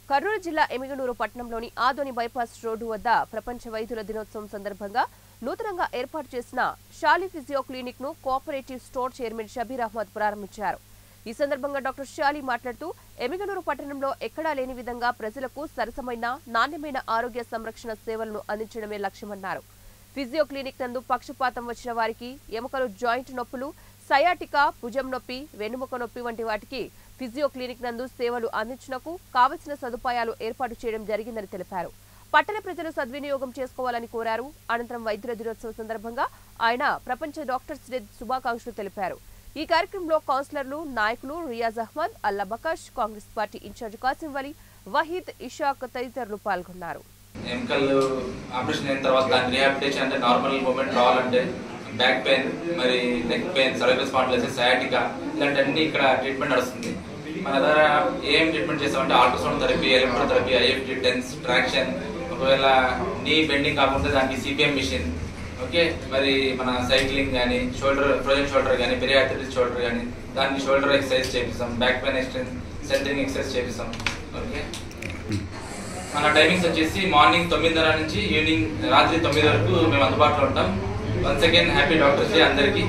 కర్నూలు జిల్లా ఎమిగనూరు పట్టణంలోని Adoni bypass road వద్ద ప్రపంచ వైద్యుల దినోత్సవం సందర్భంగా నూతనంగా ఏర్పాటు చేసిన షాలి ఫిజియో క్లినిక్ ను cooperative store chairman Shabbir Ahmed ప్రారంభించారు. ఈ సందర్భంగా డాక్టర్ షాలి మాట్లాడుతూ ఎమిగనూరు పట్టణంలో ఎక్కడా లేని విధంగా ప్రజలకు సరసమైన నాణ్యమైన ఆరోగ్య సంరక్షణ సేవలను అందించడమే లక్ష్యమన్నారు. ఫిజియో క్లినిక్ నందు పక్షపాతం వచ్చిన వారికి ఎముకలు జాయింట్ నొప్పులు, సయాటికా, భుజం నొప్పి, వెన్నుముక నొప్పి వంటి వాటికి ఫిజియో క్లినిక్ నందు సేవలు అందించుటకు కావలసిన సదుపాయాలు ఏర్పాటు చేయడం జరిగిందని తెలిపారు. పట్టణ ప్రజలు సద్వినియోగం చేసుకోవాలని కోరారు. అనంతరం వైద్యుల దినోత్సవం సందర్భంగా ఆయన ప్రపంచ డాక్టర్స్ డే శుభాకాంక్షలు తెలిపారు. ఈ కార్యక్రమంలో కౌన్సిలర్లు, నాయకులు రియాజ్ అహ్మద్, అల్లా బకాష్, కాంగ్రెస్ పార్టీ ఇన్ఛార్జ్ కాసిం వలి, వహీద్, ఇషాక్ తదితరులు పాల్గొన్నారు. ఎముకలు ఆపరేషన్ అయిన తర్వాత దాని రీహాబిలిటేషన్ అంటే నార్మల్ మూమెంట్ రావాలంటే బ్యాక్ పెయిన్, మరి neck pain, cervical spondylosis, sciatica ఇలాంటివన్నీ ఇక్కడ ట్రీట్మెంట్ నడుస్తుంది. మన దగ్గర ఏం ట్రీట్మెంట్ చేస్తామంటే ultrasound therapy, electrotherapy, IFT, TENS, traction, ఒకవేళ నీ బెండింగ్ కాకుండా దానికి సిపిఎం మిషన్, ఓకే, మరి మన సైక్లింగ్ కానీ, షోల్డర్ ఫ్రోజన్ షోల్డర్ కానీ, పెరియాథ్రిటిస్ షోల్డర్ కానీ దానికి షోల్డర్ ఎక్సర్సైజ్ చేపిస్తాం, బ్యాక్ పెయిన్ సెంటరింగ్ ఎక్సర్సైజ్ చేపిస్తాం. ఓకే, మన టైమింగ్స్ వచ్చేసి మార్నింగ్ 9:30 నుంచి ఈవినింగ్ రాత్రి 9 వరకు మేము అందుబాటులో ఉంటాం. Once again happy doctors day అందరికీ.